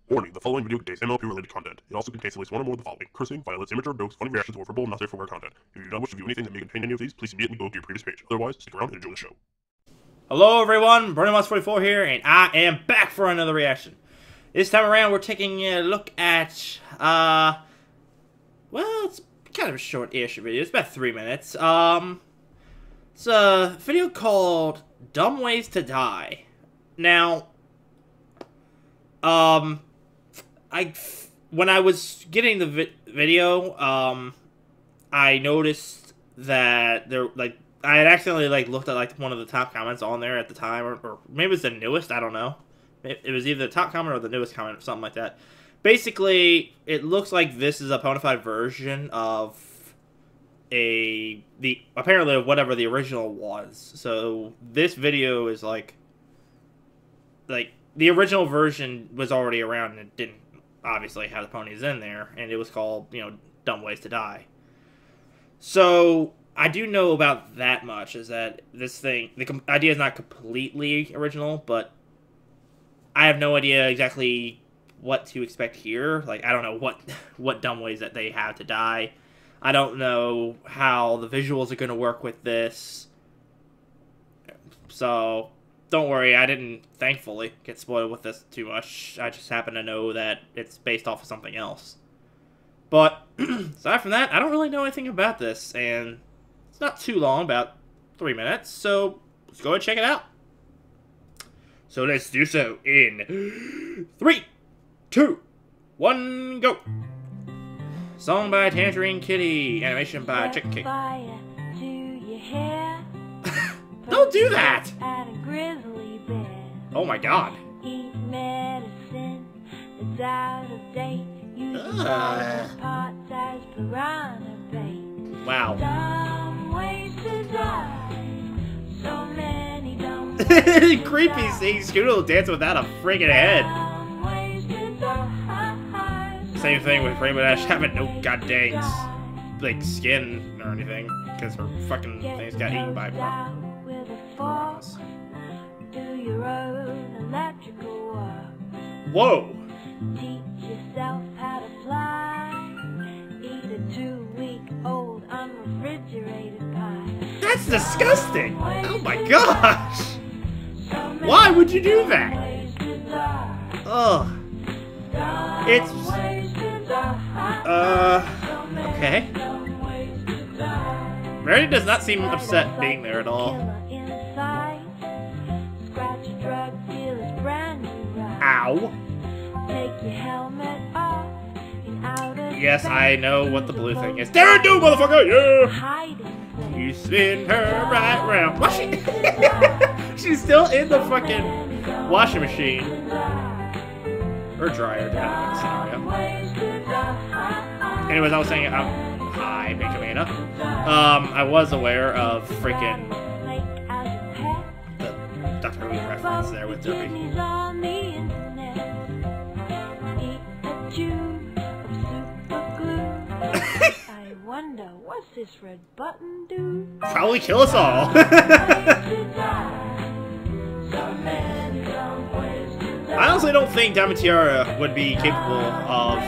Warning, the following video contains MLP-related content. It also contains at least one or more of the following: cursing, violence, immature jokes, funny reactions, or verbal not safe for work content. If you do not wish to view anything that may contain any of these, please immediately go to your previous page. Otherwise, stick around and enjoy the show. Hello everyone, Brony44 here, and I am back for another reaction. This time around, we're taking a look at, well, it's kind of a short-ish video. It's about 3 minutes. It's a video called Dumb Ways to Die. Now, when I was getting the video, I noticed that I had accidentally, looked at, one of the top comments on there at the time, or maybe it was the newest, I don't know. It was either the top comment or the newest comment or something like that. Basically, it looks like this is a bona fide version of apparently of whatever the original was. So, this video is, the original version was already around and it didn't obviously have the ponies in there, and it was called, Dumb Ways to Die. So, I do know about that much, is that this thing, the idea is not completely original, but I have no idea exactly what to expect here. I don't know what dumb ways that they have to die. I don't know how the visuals are going to work with this. So, don't worry, I didn't, thankfully, get spoiled with this too much. I just happen to know that it's based off of something else. But, aside from that, I don't really know anything about this, and it's not too long, about 3 minutes, so let's go and check it out. So let's do so in 3, 2, 1, go! Song by Tangerine Kitty, animation by Chick Kick. Don't do that! Oh my god. Eat medicine that's out of date. Wow. Dumb ways to die. So many dumb ways Creepy seeing Scooter dance without a friggin' head. Dumb ways to die. Same thing with Rainbow Dash having no goddamn skin or anything, because her fucking things got eaten by piranhas. Do your own electrical work. Whoa! Teach yourself how to fly. Eat a 2-week-old unrefrigerated pie. That's disgusting! Oh my gosh! Why would you do that? Ugh. It's... okay. Brony does not seem upset being there at all. Ow. Take your helmet off and out of Yes, I know what the blue thing is. Darren do, motherfucker! Yeah! hiding. You spin her right round. What? She's still in the fucking washing machine. Or dryer, depending on the scenario. Anyways, I was saying, hi, Benjamina. I was aware of freaking the Doctor Who reference there with Derby. I wonder what's this red button do? Probably kill us all. I honestly don't think Damatiara would be capable of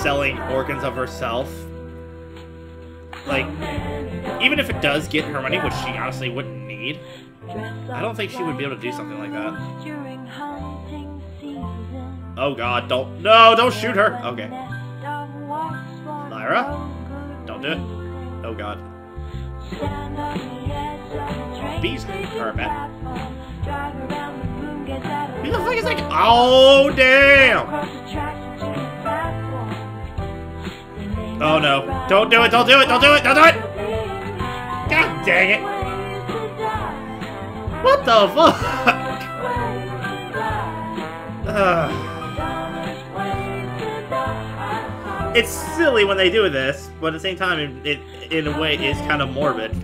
selling organs of herself. Even if it does get her money, which she honestly wouldn't need, I don't think she would be able to do something like that. Oh god, don't shoot her! Okay. Lyra? Don't do it. Oh god. Bees are bad. Who the fuck is that? Oh damn! Oh no. Don't do it, don't do it, don't do it, don't do it! God dang it! What the fuck? It's silly when they do this, but at the same time, it in a way is kind of morbid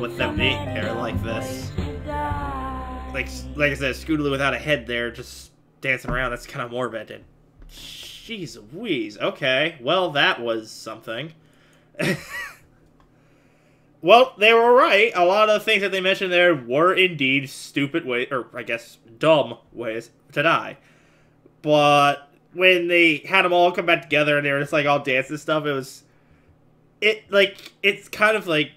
with them being there like this. Like I said, Scootaloo without a head there, just dancing around. That's kind of morbid. And jeez Louise. Okay, well that was something. Well, they were right. A lot of the things that they mentioned there were indeed stupid ways, or I guess dumb ways to die. But when they had them all come back together and they were just like all dancing and stuff, it's kind of like,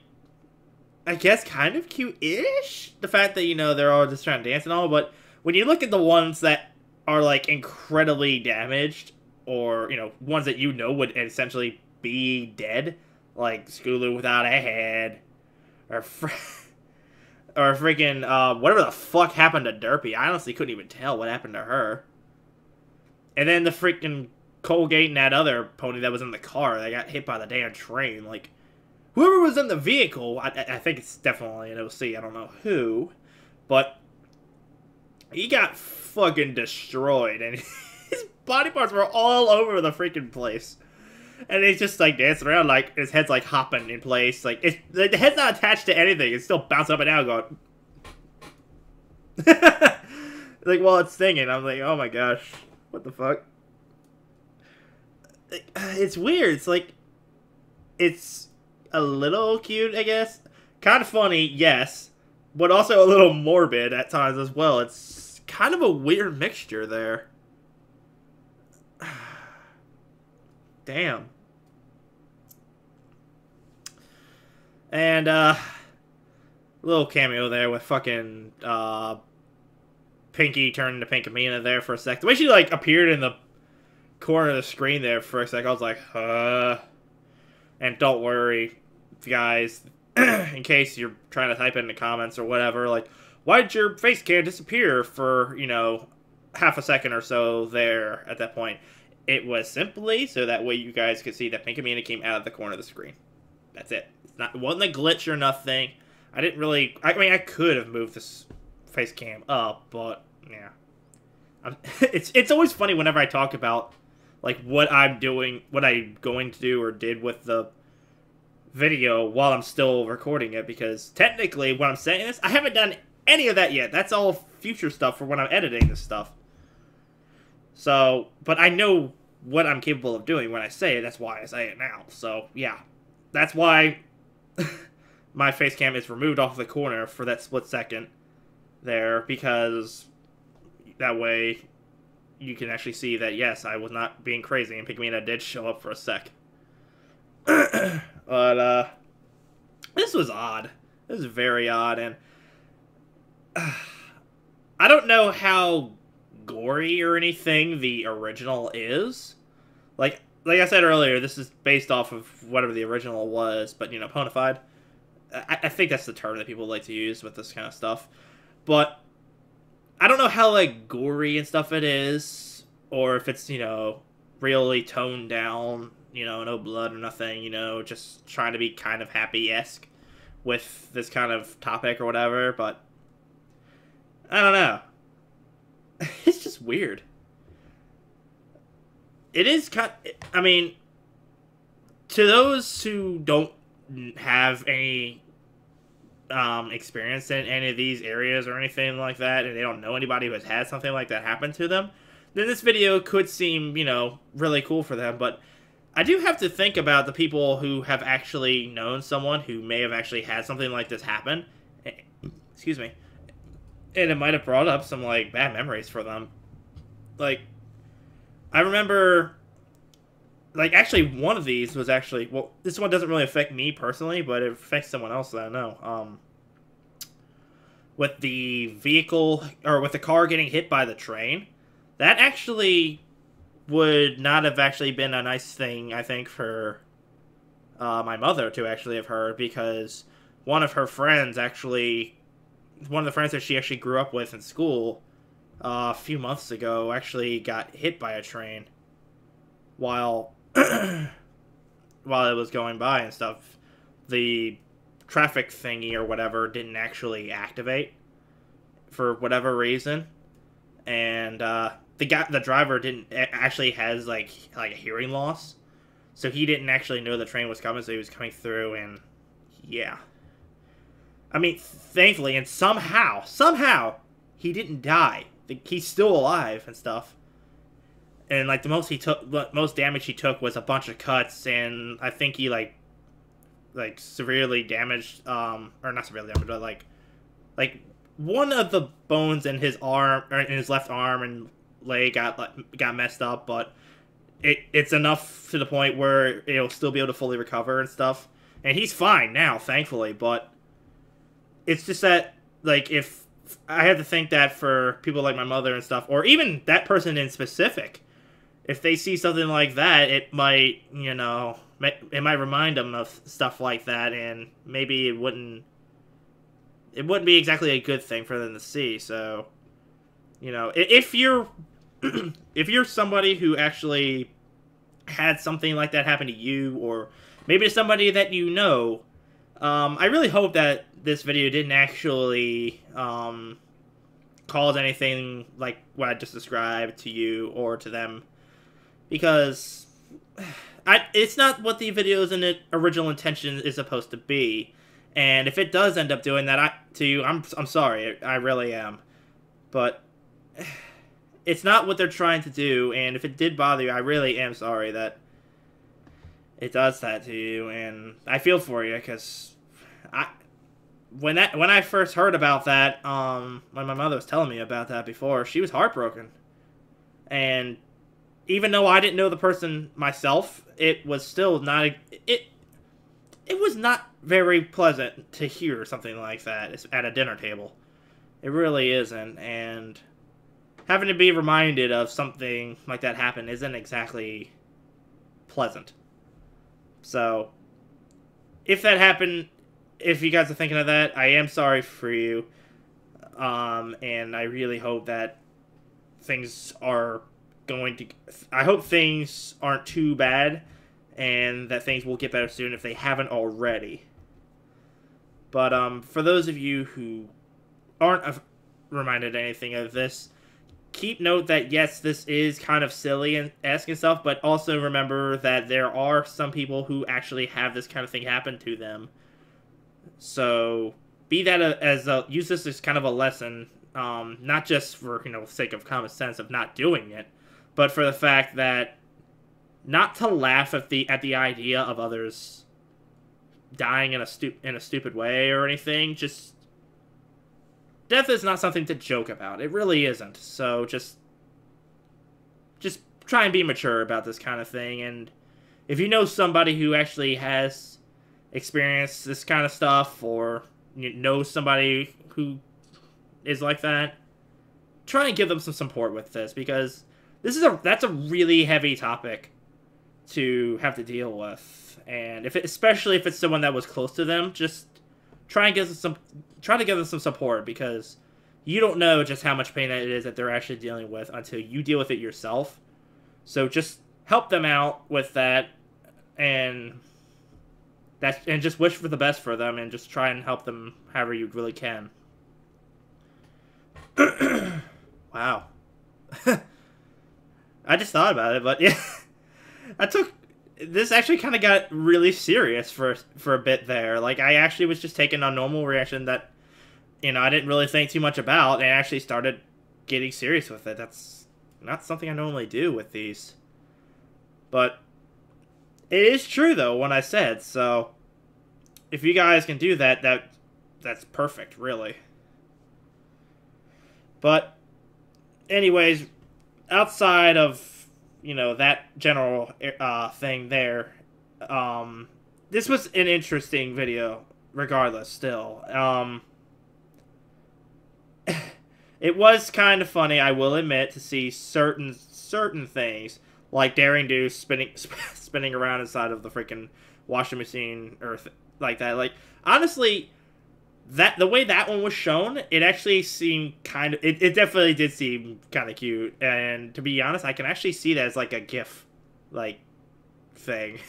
I guess, kind of cute-ish. The fact that, they're all just trying to dance and all, but when you look at the ones that are, like, incredibly damaged, or, ones that would essentially be dead, like Skulu without a head, or freaking, whatever the fuck happened to Derpy. I honestly couldn't even tell what happened to her. And then the freaking Colgate and that other pony that was in the car that got hit by the damn train, like, whoever was in the vehicle, I think it's definitely an OC, I don't know who, but he got fucking destroyed, and his body parts were all over the freaking place. And he's just, like, dancing around, like, his head's, like, hopping in place. Like, the head's not attached to anything. It's still bouncing up and down going... like, while it's singing, I'm like, oh my gosh. What the fuck? It's weird. It's, like... It's a little cute, I guess. Kind of funny, yes. But also a little morbid at times as well. It's kind of a weird mixture there. Damn. And, little cameo there with fucking, Pinky turning to Pinkamena there for a sec. The way she, like, appeared in the corner of the screen there for a sec, I was like, And don't worry, guys, in case you're trying to type in the comments or whatever, like, why did your face cam disappear for, half a second or so there at that point? It was simply so that way you guys could see that Pinkamena came out of the corner of the screen. That's it. It wasn't a glitch or nothing. I didn't really... I mean, I could have moved this face cam up, but, yeah. It's always funny whenever I talk about, like, what I'm going to do or did with the video while I'm still recording it, because technically, when I'm saying this, I haven't done any of that yet. That's all future stuff for when I'm editing this stuff. So, but I know what I'm capable of doing when I say it. That's why I say it now. So, yeah. That's why my face cam is removed off the corner for that split second there, because that way you can actually see that, yes, I was not being crazy, and Pinkamena did show up for a sec. But, this was odd. This was very odd, and I don't know how gory or anything the original is. Like I said earlier, this is based off of whatever the original was, but, ponified. I think that's the term that people like to use with this kind of stuff. But I don't know how, like, gory and stuff it is, or if it's, really toned down, no blood or nothing, just trying to be kind of happy-esque with this kind of topic or whatever, but I don't know. It's just weird. It is I mean, to those who don't have any experience in any of these areas or anything like that, and they don't know anybody who has had something like that happen to them, then this video could seem, really cool for them. But I do have to think about the people who have actually known someone who may have actually had something like this happen. Excuse me. And it might have brought up some, like, bad memories for them. Like, I remember, like, actually, one of these was actually, well, this one doesn't really affect me personally, but it affects someone else that I know. With the vehicle, or with the car getting hit by the train, that actually would not have actually been a nice thing, I think, for my mother to actually have heard, because one of the friends that she actually grew up with in school a few months ago actually got hit by a train while it was going by and stuff. The traffic thingy or whatever didn't actually activate for whatever reason, and the driver has like a hearing loss, so he didn't actually know the train was coming, so he was coming through, and yeah. I mean, thankfully, and somehow, he didn't die. He's still alive and stuff. And, like, the most damage he took was a bunch of cuts, and I think he, like severely damaged, or not severely damaged, but, like, one of the bones in his arm, or in his left arm, and leg got messed up, but it's enough to the point where it'll still be able to fully recover and stuff. And he's fine now, thankfully, but it's just that, like, if I have to think that for people like my mother and stuff, or even that person in specific, if they see something like that, it might, you know, it might remind them of stuff like that, and maybe it wouldn't be exactly a good thing for them to see. So, you know, if you're if you're somebody who actually had something like that happen to you, or maybe to somebody that you know, I really hope that this video didn't actually cause anything like what I just described to you or to them, because it's not what the video's original intention is supposed to be. And if it does end up doing that to you, I'm sorry, I really am. But it's not what they're trying to do, and if it did bother you, I really am sorry that it does that to you, and I feel for you, because when I first heard about that, when my mother was telling me about that before, she was heartbroken. And even though I didn't know the person myself, it was still not it was not very pleasant to hear something like that at a dinner table. It really isn't, and having to be reminded of something like that happen isn't exactly pleasant. So, if that happened, if you guys are thinking of that, I am sorry for you, and I really hope that things are I hope things aren't too bad, and that things will get better soon if they haven't already. But for those of you who aren't reminded anything of this, keep note that yes, this is kind of silly and asking stuff, but also remember that there are some people who actually have this kind of thing happen to them. So be that use this as kind of a lesson, not just for, you know, sake of common sense of not doing it, but for the fact that not to laugh at the idea of others dying in a stupid way or anything. Just death is not something to joke about. It really isn't. So just try and be mature about this kind of thing. And if you know somebody who actually has experienced this kind of stuff, or you know somebody who is like that, try and give them some support with this, because that's a really heavy topic to have to deal with. And especially if it's someone that was close to them, just try to give them some support, because you don't know just how much pain that it is that they're actually dealing with until you deal with it yourself. So just help them out with that, and just wish for the best for them, and just try and help them however you really can. Wow. I just thought about it, but yeah. This actually kind of got really serious for a bit there. Like, I actually was just taking a normal reaction that, you know, I didn't really think too much about, and actually started getting serious with it. That's not something I normally do with these. But it is true, though, what I said, so if you guys can do that, that's perfect, really. But anyways, outside of, you know, that general thing there, this was an interesting video regardless still. It was kind of funny, I will admit, to see certain things, like Daring Do spinning around inside of the freaking washing machine, or like that. Like, honestly, the way that one was shown, it actually seemed kind of... It definitely did seem kind of cute. And to be honest, I can actually see that as like a GIF, like, thing.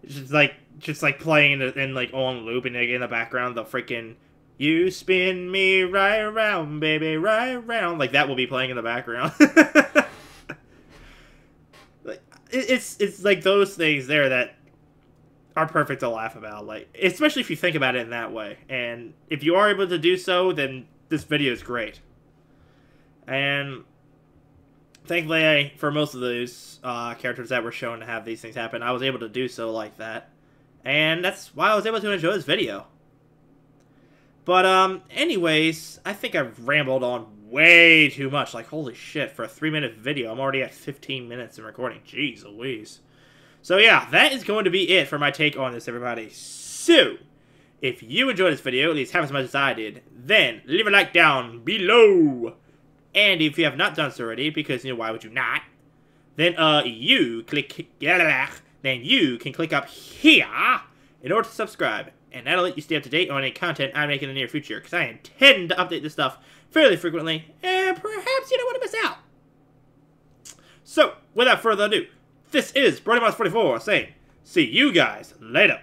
just like playing in like on loop, and in the background, the freaking "You spin me right around, baby, right around," like that will be playing in the background. Like, it's like those things there that are perfect to laugh about, like, especially if you think about it in that way. And if you are able to do so, then this video is great. And thankfully, for most of those characters that were shown to have these things happen, I was able to do so like that. And that's why I was able to enjoy this video. But anyways, I think I've rambled on way too much. Like, holy shit, for a 3-minute video, I'm already at 15 minutes in recording. Jeez Louise. So yeah, that is going to be it for my take on this, everybody. So, if you enjoyed this video, at least half as much as I did, then leave a like down below. And if you have not done so already, because, you know, why would you not? Then, you can click up here in order to subscribe. And that'll let you stay up to date on any content I make in the near future, because I intend to update this stuff fairly frequently, and perhaps you don't want to miss out. So, without further ado, this is Brony 44 saying, see you guys later.